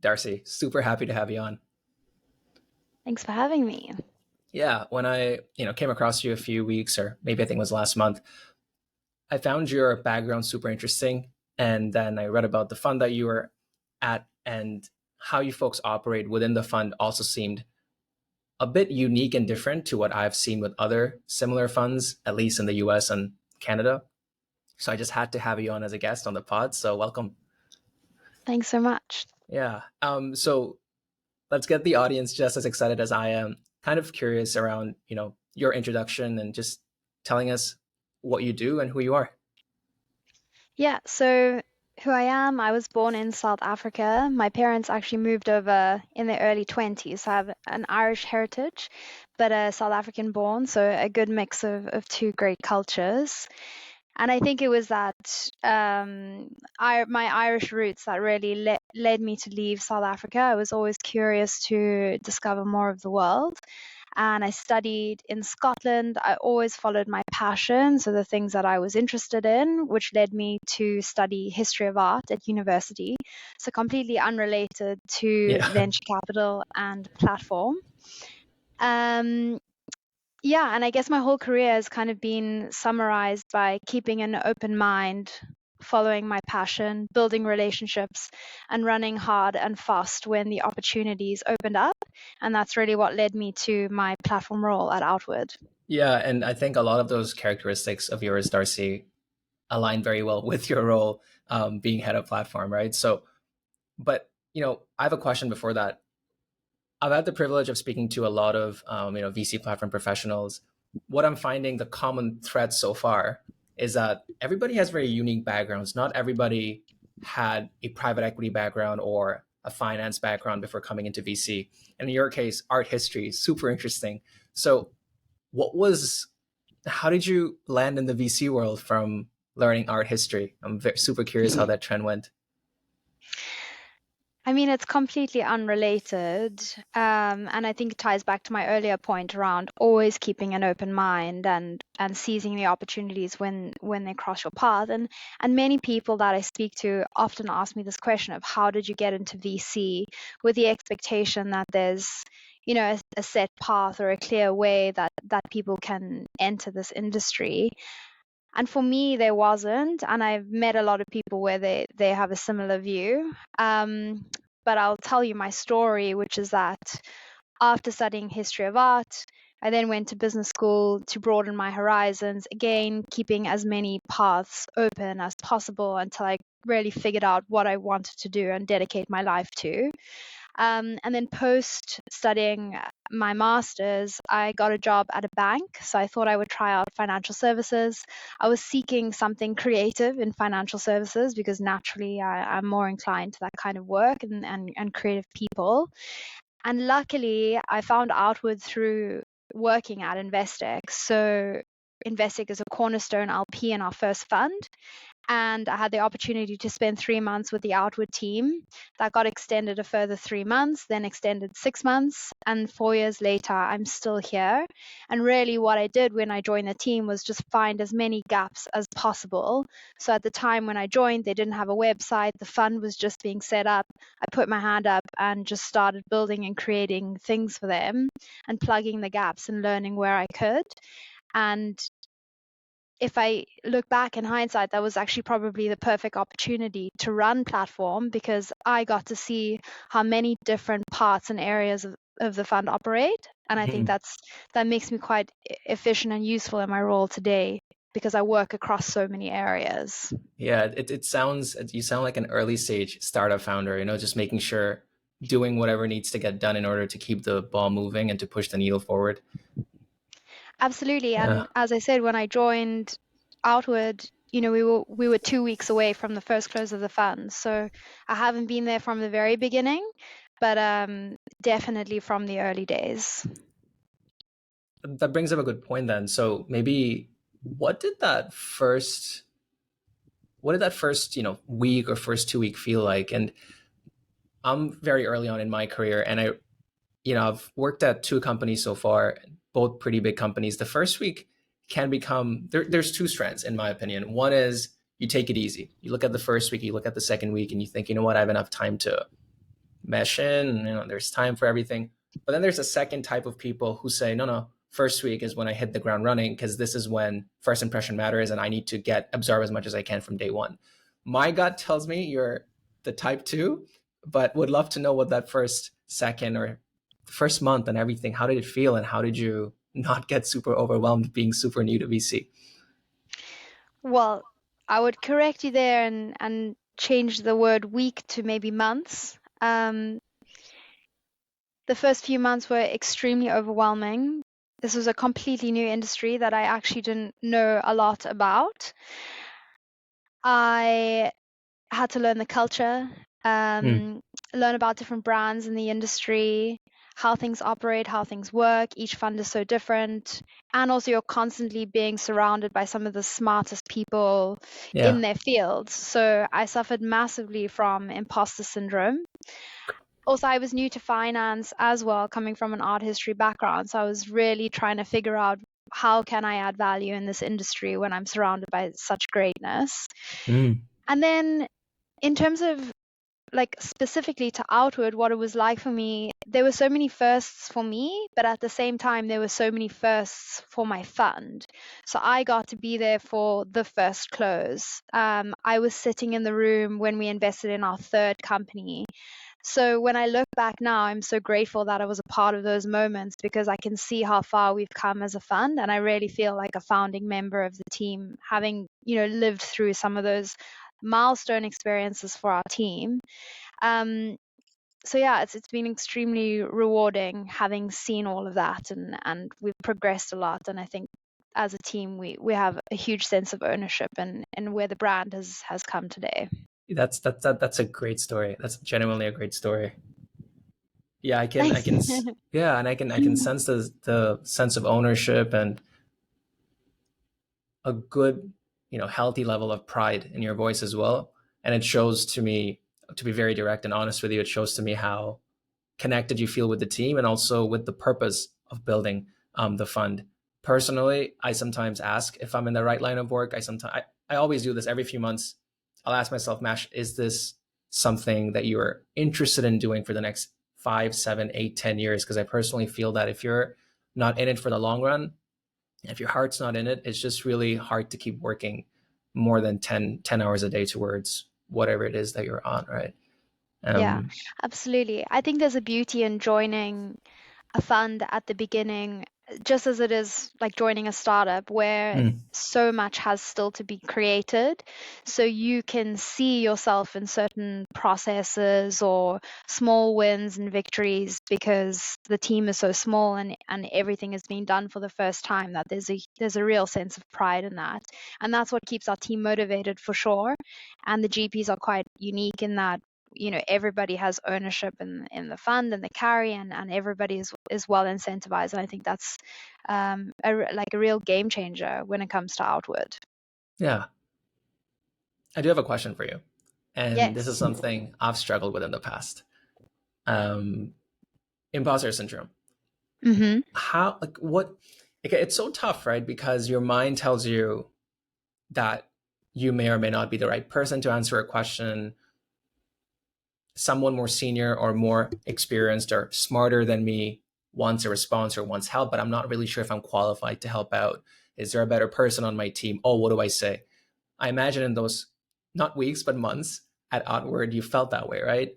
D'Arcy, super happy to have you on. Thanks for having me. Yeah, when I came across you a few weeks, or maybe I think it was last month, I found your background super interesting, and then I read about the fund that you were at and how you folks operate within the fund also seemed a bit unique and different to what I've seen with other similar funds, at least in the US and Canada. So I just had to have you on as a guest on the pod. So welcome. Thanks so much. Yeah. So let's get the audience just as excited as I am. Kind of curious around, your introduction and just telling us what you do and who you are. Yeah, so who I am, I was born in South Africa. My parents actually moved over in their early 20s. So I have an Irish heritage, but a South African born, so a good mix of two great cultures. And I think it was that my Irish roots that really led me to leave South Africa. I was always curious to discover more of the world. And I studied in Scotland. I always followed my passion, so the things that I was interested in, which led me to study history of art at university. So completely unrelated to Yeah. venture capital and platform. Um, yeah, and I guess my whole career has kind of been summarized by keeping an open mind, following my passion, building relationships, and running hard and fast when the opportunities opened up. And that's really what led me to my platform role at Outward. Yeah. And I think a lot of those characteristics of yours, Darcy, align very well with your role being head of platform, right? So, but, I have a question before that. I've had the privilege of speaking to a lot of VC platform professionals. What I'm finding the common thread so far is that everybody has very unique backgrounds. Not everybody had a private equity background or a finance background before coming into VC. And in your case, art history is super interesting. So, what was how did you land in the VC world from learning art history? I'm super curious how that trend went. I mean, it's completely unrelated. And I think it ties back to my earlier point around always keeping an open mind and seizing the opportunities when they cross your path. And many people that I speak to often ask me this question of how did you get into VC with the expectation that there's a set path or a clear way that people can enter this industry. And for me, there wasn't. And I've met a lot of people where they have a similar view. But I'll tell you my story, which is that after studying history of art, I then went to business school to broaden my horizons, again, keeping as many paths open as possible until I really figured out what I wanted to do and dedicate my life to. And then post studying my master's, I got a job at a bank. So I thought I would try out financial services. I was seeking something creative in financial services because naturally I'm more inclined to that kind of work and creative people. And luckily, I found Outward through working at Investec. So Investec is a cornerstone LP in our first fund, and I had the opportunity to spend 3 months with the Outward team. That got extended a further 3 months, then extended 6 months, and 4 years later, I'm still here. And really, what I did when I joined the team was just find as many gaps as possible. So at the time when I joined, they didn't have a website, the fund was just being set up. I put my hand up and just started building and creating things for them and plugging the gaps and learning where I could. And if I look back in hindsight, that was actually probably the perfect opportunity to run platform because I got to see how many different parts and areas of the fund operate. And I think Mhm. that makes me quite efficient and useful in my role today because I work across so many areas. Yeah, it sounds you sound like an early stage startup founder, just making sure doing whatever needs to get done in order to keep the ball moving and to push the needle forward. Absolutely. Yeah. And as I said, when I joined Outward, we were 2 weeks away from the first close of the fund. So I haven't been there from the very beginning, but definitely from the early days. That brings up a good point then. So maybe what did that first what did that first, week or first 2 week feel like? And I'm very early on in my career and I've worked at two companies so far, both pretty big companies. The first week can become there's two strands in my opinion. One is you take it easy. You look at the first week, you look at the second week, and you think, you know what, I have enough time to mesh in, there's time for everything. But then there's a second type of people who say, no, no, first week is when I hit the ground running, because this is when first impression matters and I need to absorb as much as I can from day one. My gut tells me you're the type two, but would love to know what that first, second, or first month and everything, how did it feel, and how did you not get super overwhelmed being super new to VC? Well, I would correct you there and change the word week to maybe months. The first few months were extremely overwhelming. This was a completely new industry that I actually didn't know a lot about. I had to learn the culture, Mm, learn about different brands in the industry, how things operate, how things work. Each fund is so different. And also, you're constantly being surrounded by some of the smartest people yeah. in their fields. So I suffered massively from imposter syndrome. Also, I was new to finance as well, coming from an art history background. So I was really trying to figure out how can I add value in this industry when I'm surrounded by such greatness. Mm, And then in terms of like specifically to Outward, what it was like for me, there were so many firsts for me, but at the same time, there were so many firsts for my fund. So I got to be there for the first close. I was sitting in the room when we invested in our third company. So when I look back now, I'm so grateful that I was a part of those moments because I can see how far we've come as a fund, and I really feel like a founding member of the team, having lived through some of those milestone experiences for our team. Um, so yeah, it's been extremely rewarding having seen all of that, and we've progressed a lot. And I think as a team, we have a huge sense of ownership and where the brand has come today. that's a great story. That's genuinely a great story. Yeah, I Thanks. can, yeah, and I can sense the sense of ownership and a good, healthy level of pride in your voice as well. And it shows to me, to be very direct and honest with you, it shows to me how connected you feel with the team and also with the purpose of building the fund. Personally, I sometimes ask if I'm in the right line of work. I always do this every few months. I'll ask myself, Mash, is this something that you're interested in doing for the next 5, 7, 8, 10 years? Because I personally feel that if you're not in it for the long run, if your heart's not in it, it's just really hard to keep working more than 10 hours a day towards whatever it is that you're on, right? Yeah, Um, absolutely. I think there's a beauty in joining a fund at the beginning, just as it is like joining a startup where mm, so much has still to be created. So you can see yourself in certain processes or small wins and victories because the team is so small and everything is being done for the first time, that there's a real sense of pride in that. And that's what keeps our team motivated for sure. And the GPs are quite unique in that everybody has ownership in the fund and the carry, and everybody is well incentivized, and I think that's like a real game changer when it comes to Outward. yeah, I do have a question for you, and this is Yes. something I've struggled with in the past. Um, Imposter syndrome. Mm-hmm. How, like, what? Okay, it's so tough, right? Because your mind tells you that you may or may not be the right person to answer a question. Someone more senior or more experienced or smarter than me wants a response or wants help, but I'm not really sure if I'm qualified to help out. Is there a better person on my team? Oh, what do I say? I imagine in those not weeks but months at Outward, you felt that way, right?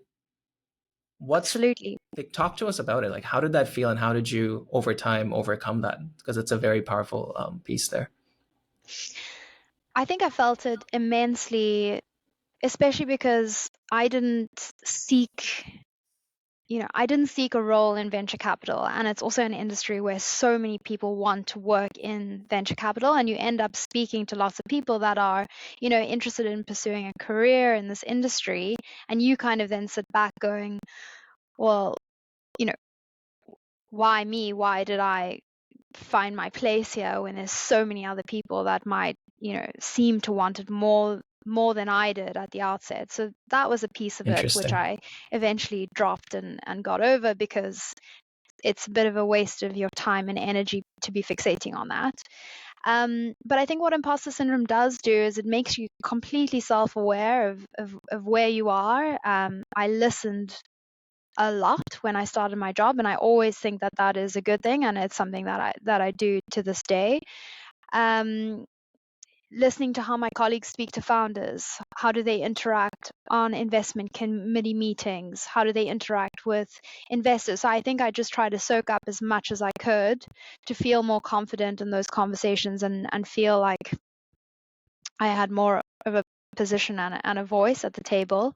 What's Absolutely. like, talk to us about it. Like, how did that feel, and how did you over time overcome that? Because it's a very powerful piece there. I think I felt it immensely, especially because I didn't seek a role in venture capital, and it's also an industry where so many people want to work in venture capital, and you end up speaking to lots of people that are, interested in pursuing a career in this industry, and you kind of then sit back going, well, you know, why me? Why did I find my place here when there's so many other people that might, seem to want it more than I did at the outset. So that was a piece of it which Interesting. I eventually dropped and got over because it's a bit of a waste of your time and energy to be fixating on that. But I think what imposter syndrome does do is it makes you completely self-aware of where you are. I listened a lot when I started my job, and I always think that that is a good thing, and it's something that I do to this day. Um, Listening to how my colleagues speak to founders, how do they interact on investment committee meetings, how do they interact with investors. So I think I just try to soak up as much as I could to feel more confident in those conversations, and feel like I had more of a position and a voice at the table.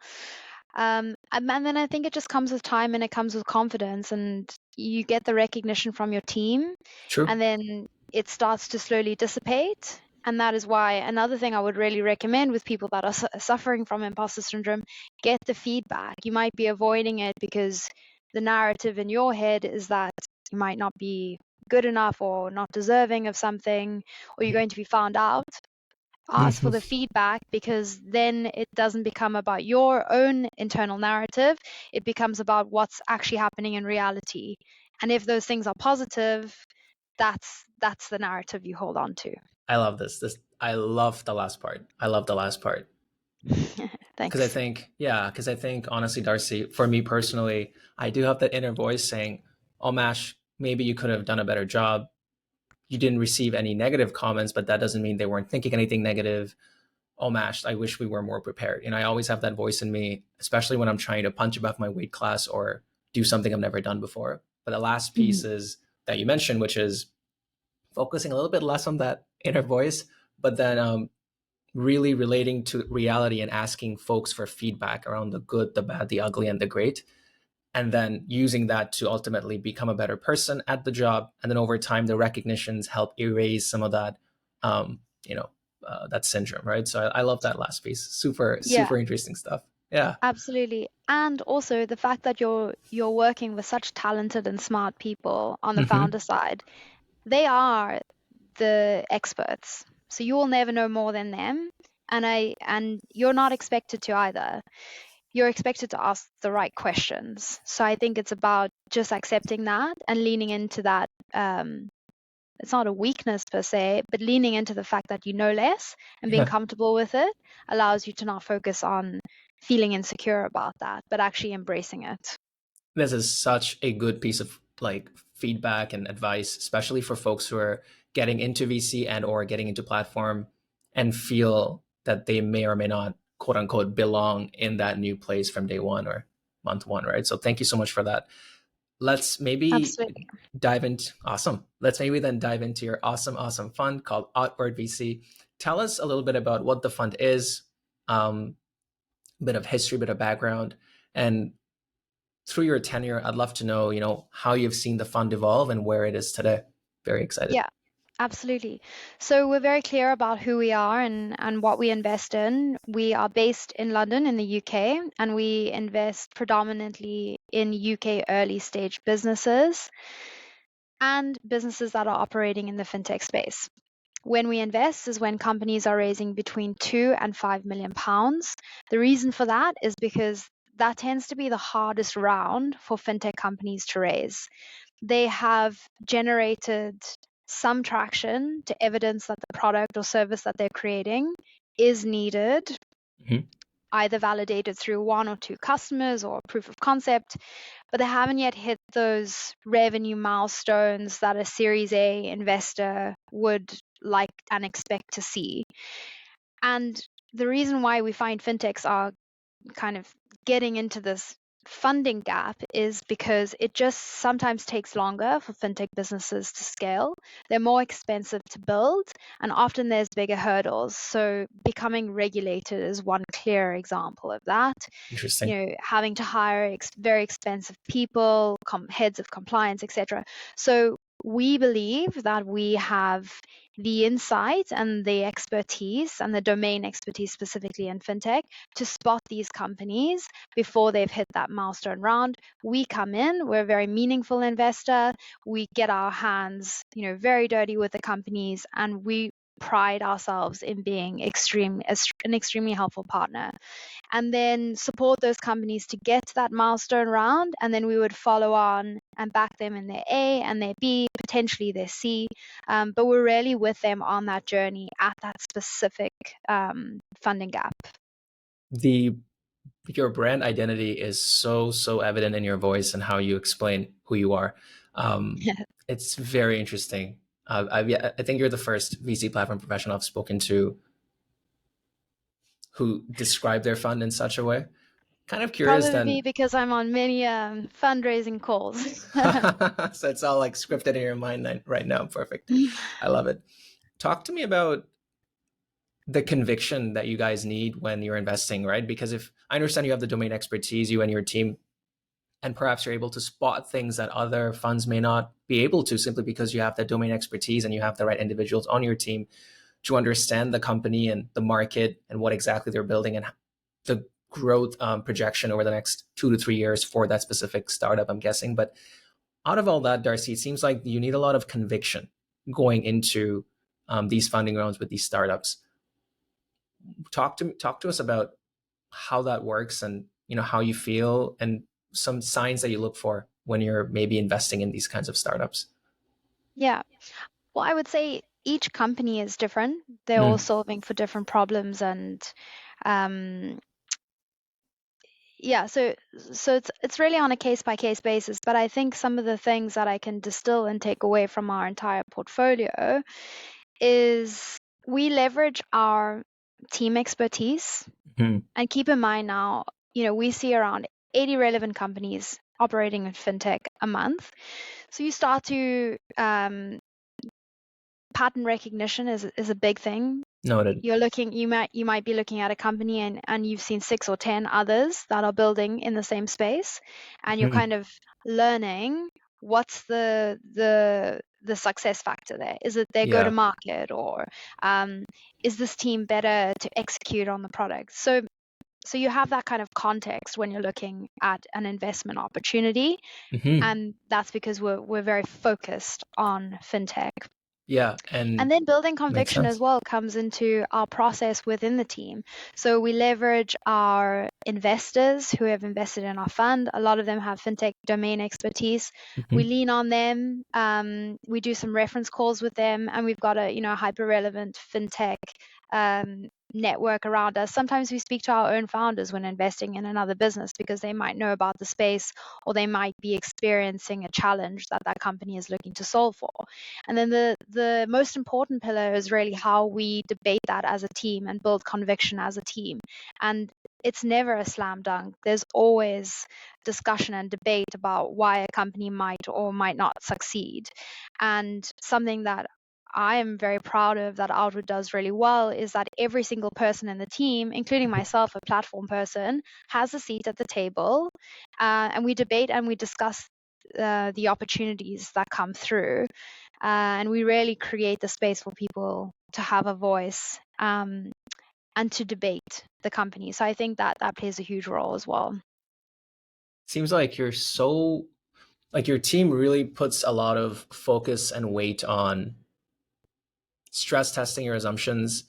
And then I think it just comes with time, and it comes with confidence, and you get the recognition from your team, True. and then it starts to slowly dissipate. And that is why another thing I would really recommend with people that are suffering from imposter syndrome, get the feedback. You might be avoiding it because the narrative in your head is that you might not be good enough or not deserving of something, or you're going to be found out. Ask for Mhm. the feedback, because then it doesn't become about your own internal narrative. It becomes about what's actually happening in reality. And if those things are positive, that's the narrative you hold on to. I love this. I love the last part. I love the last part because I Thanks. think, yeah, because I think honestly, Darcy, for me personally, I do have that inner voice saying, "Oh, Mash, maybe you could have done a better job. You didn't receive any negative comments, but that doesn't mean they weren't thinking anything negative. Oh, Mash, I wish we were more prepared." And I always have that voice in me, especially when I'm trying to punch above my weight class or do something I've never done before. But the last piece Mhm. is that you mentioned, which is focusing a little bit less on that inner voice, but then really relating to reality and asking folks for feedback around the good, the bad, the ugly, and the great. And then using that to ultimately become a better person at the job. And then over time, the recognitions help erase some of that, um, you know, that syndrome, right? So I love that last piece. Super, Yeah, super interesting stuff. Yeah. absolutely. And also the fact that you're working with such talented and smart people on the Mm-hmm. founder side. They are the experts. So you will never know more than them. And you're not expected to either. You're expected to ask the right questions. So I think it's about just accepting that and leaning into that. It's not a weakness per se, but leaning into the fact that you know less and being Yeah. comfortable with it allows you to not focus on feeling insecure about that, but actually embracing it. This is such a good piece of like feedback and advice, especially for folks who are getting into VC and or getting into platform and feel that they may or may not quote unquote belong in that new place from day one or month one, right? So thank you so much for that. Let's maybe Absolutely. dive into awesome. Let's maybe then dive into your awesome fund called Outward VC. Tell us a little bit about what the fund is, bit of history, bit of background, and through your tenure, I'd love to know, how you've seen the fund evolve and where it is today. Very excited. Yeah. Absolutely. So we're very clear about who we are and what we invest in. We are based in London in the UK, and we invest predominantly in UK early stage businesses and businesses that are operating in the fintech space. When we invest is when companies are raising between 2 and 5 million pounds. The reason for that is because that tends to be the hardest round for fintech companies to raise. They have generated some traction to evidence that the product or service that they're creating is needed, Mhm. either validated through one or two customers or proof of concept, but they haven't yet hit those revenue milestones that a Series A investor would like and expect to see. And the reason why we find fintechs are kind of getting into this funding gap is because it just sometimes takes longer for fintech businesses to scale. They're more expensive to build, and often there's bigger hurdles. So becoming regulated is one clear example of that. Interesting. Having to hire very expensive people, heads of compliance, etc. So we believe that we have the insight and the expertise and the domain expertise specifically in fintech to spot these companies before they've hit that milestone round. We come in, we're a very meaningful investor, we get our hands, very dirty with the companies, and we pride ourselves in being an extremely helpful partner, and then support those companies to get to that milestone round. And then we would follow on and back them in their A and their B, potentially their C. But we're really with them on that journey at that specific funding gap. The your brand identity is so evident in your voice and how you explain who you are. Um, it's very interesting. I think you're the first VC platform professional I've spoken to who described their fund in such a way. Kind of curious Probably then. because I'm on many fundraising calls. So it's all like scripted in your mind right now. Perfect. I love it. Talk to me about the conviction that you guys need when you're investing, right? Because if I understand you have the domain expertise, you and your team, and perhaps you're able to spot things that other funds may not be able to simply because you have that domain expertise and you have the right individuals on your team to understand the company and the market and what exactly they're building and the growth projection over the next 2 to 3 years for that specific startup, I'm guessing. But out of all that, D'Arcy, it seems like you need a lot of conviction going into these funding rounds with these startups. Talk to us about how that works and how you feel and some signs that you look for when you're maybe investing in these kinds of startups. Yeah. Well, I would say each company is different. They're all Mm, solving for different problems, and um, yeah, so it's really on a case by case basis. But I think some of the things that I can distill and take away from our entire portfolio is we leverage our team expertise. mm, And keep in mind now, we see around 80 relevant companies operating in fintech a month. So you start to pattern recognition is a big thing. noted. You might be looking at a company, and you've seen 6 or 10 others that are building in the same space, and you're Mm, kind of learning what's the success factor there. Is it their go to yeah. market, or is this team better to execute on the product? So you have that kind of context when you're looking at an investment opportunity, Hmm. and that's because we're very focused on fintech. Yeah, And and then building makes conviction as sense. well comes into our process within the team. So we leverage our investors who have invested in our fund. A lot of them have fintech domain expertise. We Hmm. lean on them. We do some reference calls with them, and we've got a hyper relevant fintech network around us. Sometimes we speak to our own founders when investing in another business because they might know about the space, or they might be experiencing a challenge that that company is looking to solve for. And then the most important pillar is really how we debate that as a team and build conviction as a team. And it's never a slam dunk. There's always discussion and debate about why a company might or might not succeed. And something that I am very proud of that Outward does really well is that every single person in the team, including myself, a platform person, has a seat at the table, and we debate and we discuss the opportunities that come through, and we really create the space for people to have a voice, and to debate the company. So I think that that plays a huge role as well. Seems like your team really puts a lot of focus and weight on stress testing your assumptions,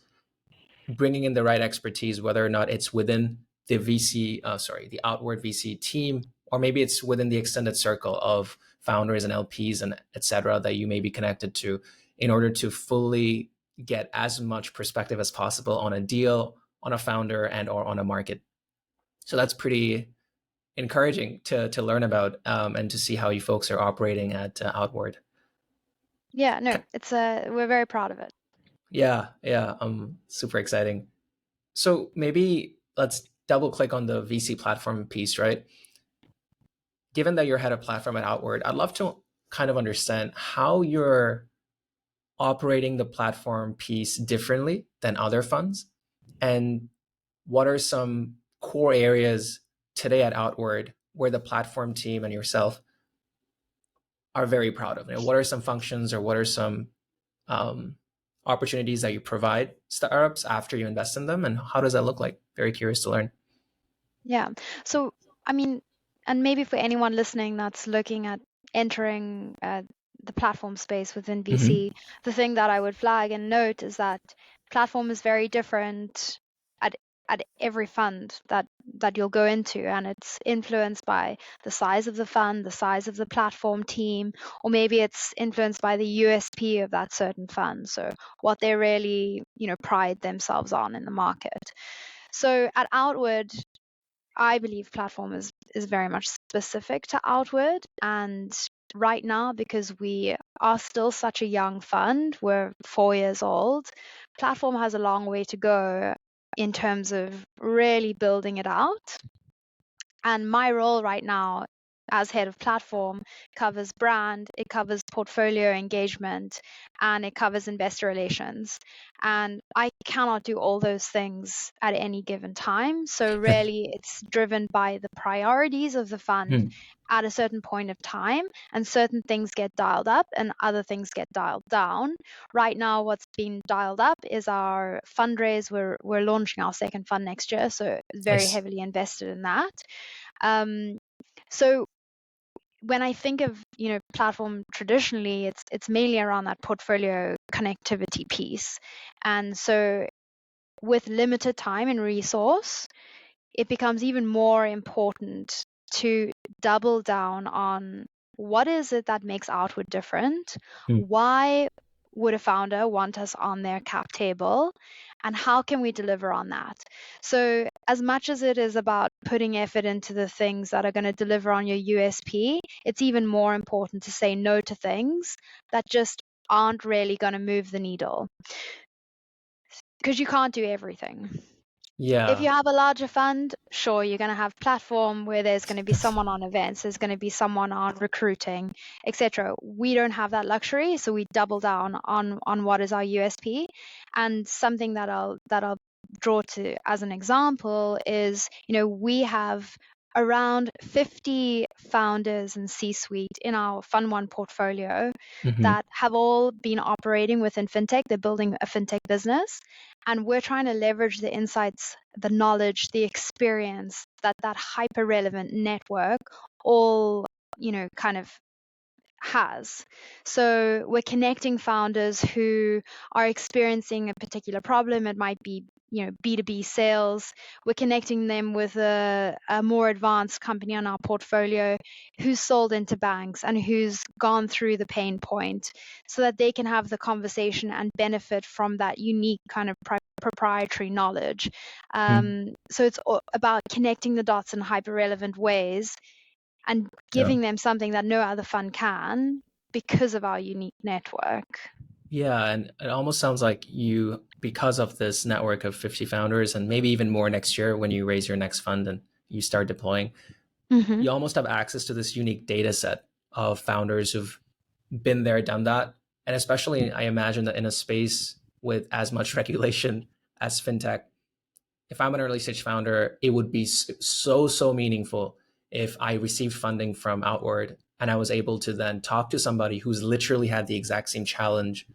bringing in the right expertise, whether or not it's within the the outward VC team, or maybe it's within the extended circle of founders and LPs and et cetera that you may be connected to, in order to fully get as much perspective as possible on a deal, on a founder, and or on a market. So that's pretty encouraging to learn about, and to see how you folks are operating at Outward. Yeah, no, it's we're very proud of it. Yeah, yeah, super exciting. So maybe let's double click on the VC platform piece, right? Given that you're head of platform at Outward, I'd love to kind of understand how you're operating the platform piece differently than other funds, and what are some core areas today at Outward where the platform team and yourself are very proud of? What are some functions or what are some um, opportunities that you provide startups after you invest in them, and how does that look like? Very curious to learn. Yeah. So, I mean, and maybe for anyone listening that's looking at entering the platform space within Mm-hmm. VC, the thing that I would flag and note is that platform is very different at every fund that you'll go into, and it's influenced by the size of the fund, the size of the platform team, or maybe it's influenced by the USP of that certain fund. So what they really, pride themselves on in the market. So at Outward, I believe platform is very much specific to Outward. And right now, because we are still such a young fund, we're 4 years old, platform has a long way to go in terms of really building it out. And my role right now as head of platform covers brand, it covers portfolio engagement, and it covers investor relations. And I cannot do all those things at any given time. So really it's driven by the priorities of the fund Hmm. at a certain point of time, and certain things get dialed up and other things get dialed down. Right now what's been dialed up is our fundraise. We're launching our second fund next year, so very Nice. heavily invested in that. um, so when I think of platform traditionally, it's mainly around that portfolio connectivity piece. And so with limited time and resource, it becomes even more important to double down on what is it that makes Outward different? Hmm. Why would a founder want us on their cap table? And how can we deliver on that? So, as much as it is about putting effort into the things that are going to deliver on your USP, it's even more important to say no to things that just aren't really going to move the needle, because you can't do everything. If Yeah. you have a larger fund, sure, you're going to have platform where there's going to be someone on events, there's going to be someone on recruiting, etc. We don't have that luxury, so we double down on what is our USP. And something that I'll draw to as an example is, we have around 50 founders and C-suite in our Fund One portfolio Hmm. that have all been operating within fintech. They're building a fintech business, and we're trying to leverage the insights, the knowledge, the experience that hyper relevant network all kind of has. So we're connecting founders who are experiencing a particular problem. It might be B2B sales. We're connecting them with a more advanced company on our portfolio who's sold into banks and who's gone through the pain point, so that they can have the conversation and benefit from that unique kind of proprietary knowledge. So it's about connecting the dots in hyper relevant ways and Yeah. giving them something that no other fund can because of our unique network. Yeah, and it almost sounds like you, because of this network of 50 founders and maybe even more next year when you raise your next fund and you start deploying, Mm-hmm. you almost have access to this unique data set of founders who've been there, done that. And especially, I imagine that in a space with as much regulation as fintech, if I'm an early stage founder, it would be so meaningful if I received funding from Outward and I was able to then talk to somebody who's literally had the exact same challenge,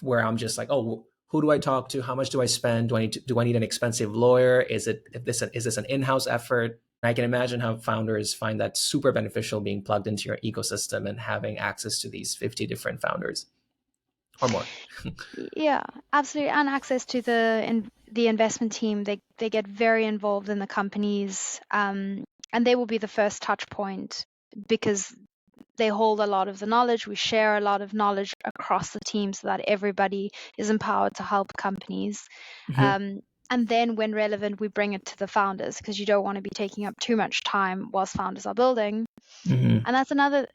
where I'm just like, oh, who do I talk to? How much do I spend? Do I need an expensive lawyer? Is this an in-house effort? I can imagine how founders find that super beneficial, being plugged into your ecosystem and having access to these 50 different founders or more. Yeah, absolutely. And access to the investment team. They get very involved in the companies, and they will be the first touch point because they hold a lot of the knowledge. We share a lot of knowledge across the team so that everybody is empowered to help companies. Mm-hmm. Um, and then when relevant, we bring it to the founders, because you don't want to be taking up too much time whilst founders are building. Mm-hmm. And that's another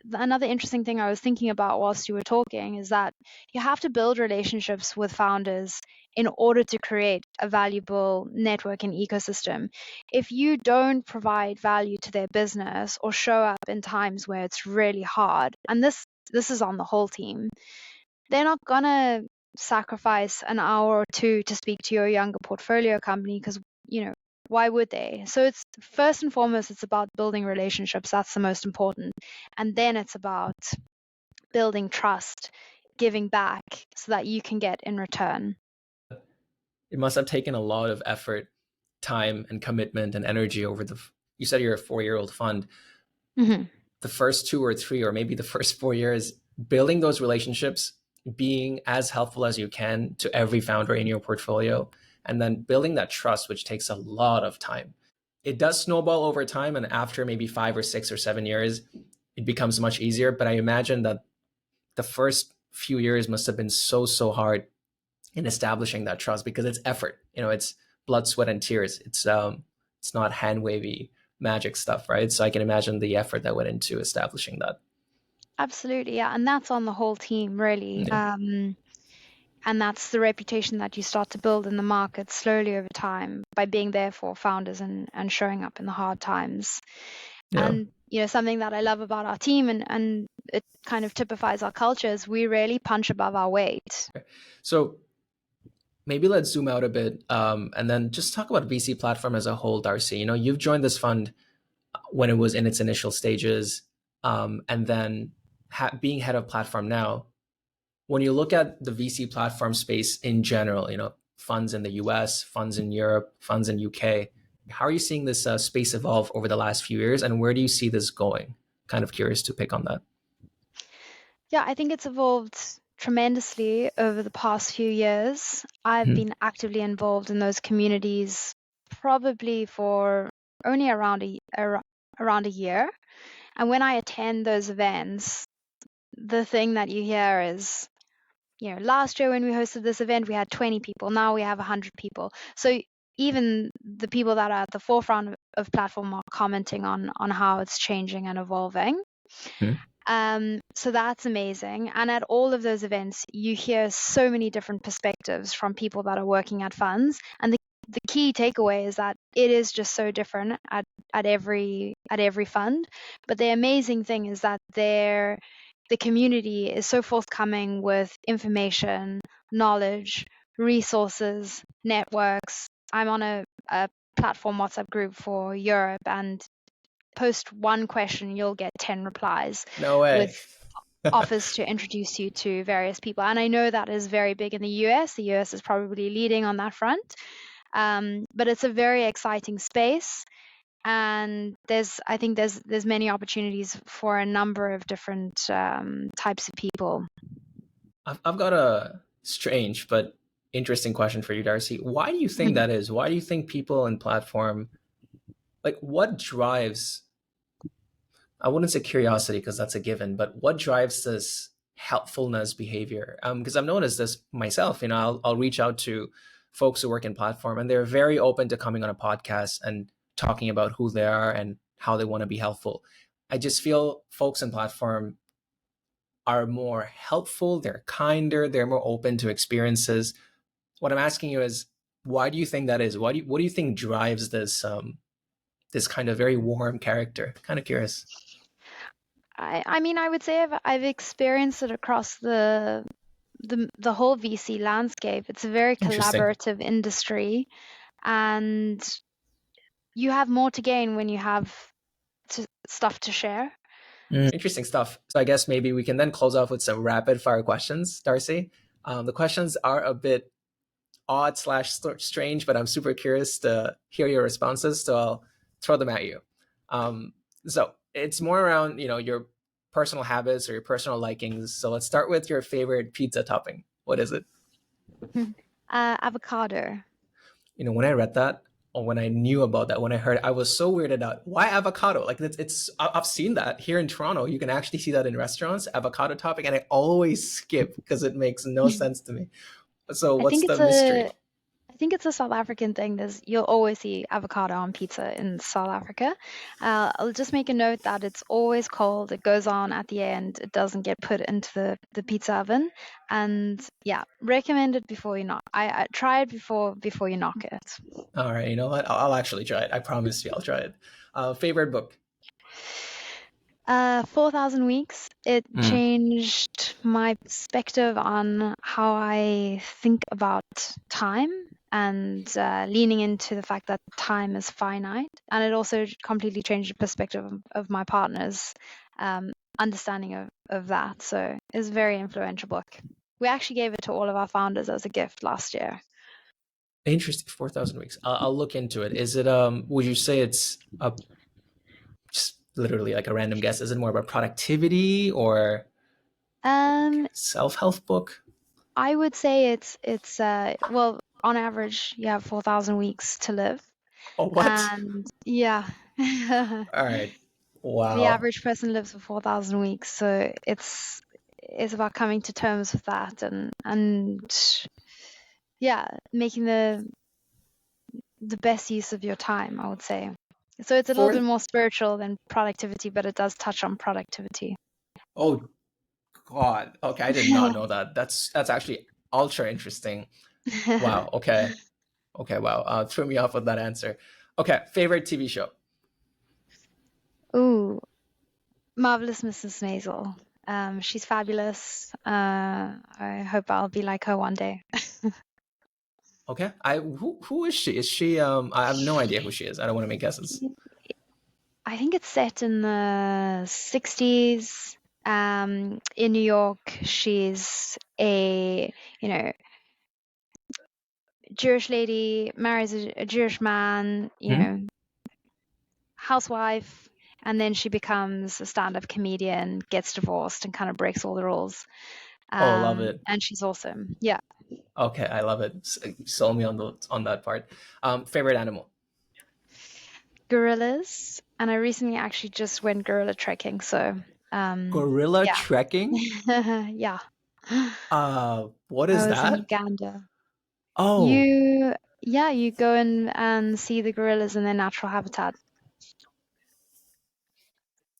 interesting thing I was thinking about whilst you were talking, is that you have to build relationships with founders in order to create a valuable network and ecosystem. If you don't provide value to their business or show up in times where it's really hard, and this is on the whole team, they're not gonna sacrifice an hour or two to speak to your younger portfolio company, because why would they? So it's first and foremost, it's about building relationships. That's the most important. And then it's about building trust, giving back so that you can get in return. It must have taken a lot of effort, time, and commitment and energy over the. You said you're a 4-year-old fund. Mm-hmm. The first 2 or 3, or maybe the first 4 years, building those relationships, being as helpful as you can to every founder in your portfolio, and then building that trust, which takes a lot of time. It does snowball over time, and after maybe 5 or 6 or 7 years, it becomes much easier. But I imagine that the first few years must have been so hard in establishing that trust, because it's effort. It's blood, sweat, and tears. It's It's not hand wavy magic stuff, right? So I can imagine the effort that went into establishing that. Absolutely, yeah, and that's on the whole team, really. Yeah. And that's the reputation that you start to build in the market slowly over time by being there for founders and showing up in the hard times. Yeah. And something that I love about our team, and it kind of typifies our culture, is we really punch above our weight. So maybe let's zoom out a bit, and then just talk about VC platform as a whole, D'Arcy. You've joined this fund when it was in its initial stages, and then being head of platform now. When you look at the VC platform space in general, funds in the US, funds in Europe, funds in UK, how are you seeing this space evolve over the last few years, and where do you see this going? Kind of curious to pick on that. Yeah, I think it's evolved tremendously over the past few years. I've Mhm. been actively involved in those communities probably for only around a year. And when I attend those events, the thing that you hear is, last year when we hosted this event, we had 20 people. Now we have 100 people. So even the people that are at the forefront of platform are commenting on how it's changing and evolving. Mhm. So that's amazing. And at all of those events, you hear so many different perspectives from people that are working at funds. And the key takeaway is that it is just so different at every fund. But the amazing thing is that the community is so forthcoming with information, knowledge, resources, networks. I'm on a platform WhatsApp group for Europe, and post one question, you'll get 10 replies No with way. offers to introduce you to various people. And I know that is very big in the US. The US is probably leading on that front. But it's a very exciting space. And I think there's many opportunities for a number of different types of people. I've got a strange but interesting question for you, D'Arcy. Why do you think that is? Why do you think people in platform, like, what drives, I wouldn't say curiosity because that's a given, but what drives this helpfulness behavior? Because I've noticed this myself. I'll reach out to folks who work in platform, and they're very open to coming on a podcast and talking about who they are and how they want to be helpful. I just feel folks in platform are more helpful, they're kinder, they're more open to experiences. What I'm asking you is, why do you think that is? What do you think drives this kind of very warm character? Kind of curious. I mean, I would say I've experienced it across the whole VC landscape. It's a very Interesting. collaborative industry, and you have more to gain when you have stuff to share. Interesting stuff. So I guess maybe we can then close off with some rapid fire questions, D'Arcy. The questions are a bit odd slash strange, but I'm super curious to hear your responses. So I'll throw them at you. So it's more around your personal habits or your personal likings. So let's start with your favorite pizza topping. What is it? Avocado. When I read that, or when I knew about that, when I heard it, I was so weirded out. Why avocado? Like it's I've seen that here in Toronto. You can actually see that in restaurants, avocado topping, and I always skip because it makes no sense to me. So I what's think the it's mystery? a I think it's a South African thing. You'll always see avocado on pizza in South Africa. I'll just make a note that it's always cold. It goes on at the end. It doesn't get put into the pizza oven. And yeah, recommend it before you knock. I try it before you knock it. All right, you know what? I'll actually try it. I promise you, I'll try it. Favorite book? 4,000 Weeks. It Mm. changed my perspective on how I think about time and leaning into the fact that time is finite. And it also completely changed the perspective of my partner's understanding of that. So it's a very influential book. We actually gave it to all of our founders as a gift last year. Interesting. 4,000 weeks. I'll look into it. Is it? Would you say it's just literally like a random guess? Is it more about productivity or Um, self help book? I would say it's well, on average, you have 4,000 weeks to live. Oh, what? And yeah, the All right. Wow. average person lives for 4,000 weeks, so it's about coming to terms with that and yeah, making the best use of your time, I would say. So it's a little bit Fourth, more spiritual than productivity, but it does touch on productivity. oh God, okay, I did not know that. That's actually ultra interesting. Wow. Okay. Okay. Wow. Threw me off with that answer. Okay. Favorite TV show. Ooh, Marvelous Mrs. Maisel. She's fabulous. I hope I'll be like her one day. Okay. Who is she? Is she I have no idea who she is. I don't want to make guesses. I think it's set in the 60s, in New York. She's a, you know, Jewish lady, marries a Jewish man, Hmm? housewife, and then she becomes a stand-up comedian, gets divorced, and kind of breaks all the rules. Oh, love it. And she's awesome. Yeah. Okay, I love it. Sold me on that part. Favorite animal. Gorillas. And I recently actually just went gorilla trekking. So, Gorilla yeah. trekking. Yeah. What I is was in that? Uganda. Oh, You go in and see the gorillas in their natural habitat.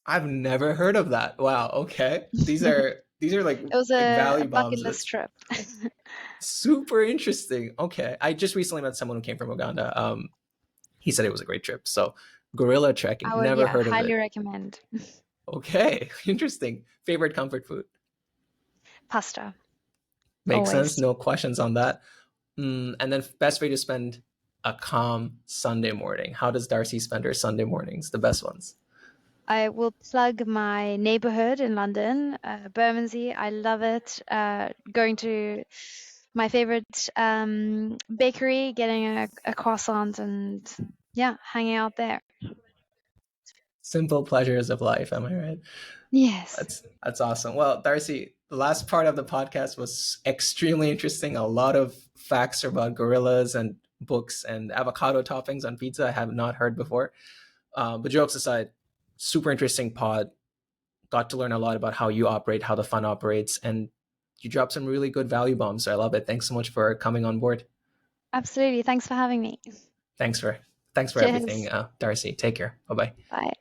I've never heard of that. Wow. Okay. These are It was like a valley bucket bombs. list That's trip. super interesting. Okay. I just recently met someone who came from Uganda. He said it was a great trip. So gorilla trekking, I would, never yeah, heard of highly it. recommend. Okay. Interesting. Favorite comfort food. Pasta, Makes sense. always. No questions on that. And then best way to spend a calm Sunday morning. How does Darcy spend her Sunday mornings? The best ones. I will plug my neighborhood in London, Bermondsey. I love it. Going to my favorite bakery, getting a croissant, and yeah, hanging out there. Simple pleasures of life. Am I right? Yes, That's awesome. Well, Darcy, the last part of the podcast was extremely interesting. A lot of facts about gorillas and books and avocado toppings on pizza I have not heard before. But jokes aside, super interesting pod. Got to learn a lot about how you operate, how the fund operates, and you dropped some really good value bombs. So I love it. Thanks so much for coming on board. absolutely. Thanks for having me. Thanks for thanks for everything, Cheers. Darcy. Take care. Bye bye. Bye.